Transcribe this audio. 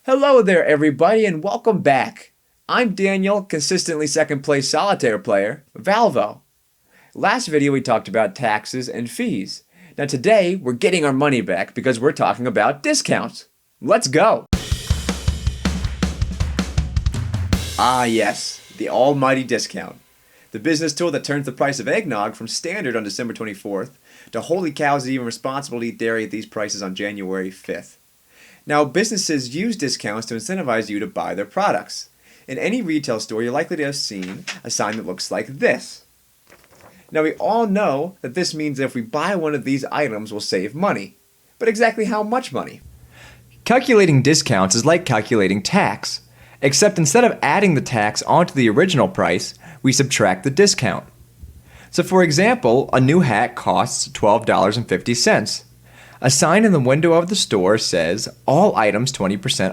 Hello there, everybody, and welcome back. I'm Daniel, consistently second place solitaire player, Valvo. Last video we talked about taxes and fees. Now today we're getting our money back because we're talking about discounts. Let's go! Ah yes, the almighty discount. The business tool that turns the price of eggnog from standard on December 24th to holy cows, is even responsible to eat dairy at these prices on January 5th. Now, businesses use discounts to incentivize you to buy their products. In any retail store, you're likely to have seen a sign that looks like this. Now, we all know that this means that if we buy one of these items, we'll save money. But exactly how much money? Calculating discounts is like calculating tax, except instead of adding the tax onto the original price, we subtract the discount. So for example, a new hat costs $12.50. A sign in the window of the store says, all items 20% off.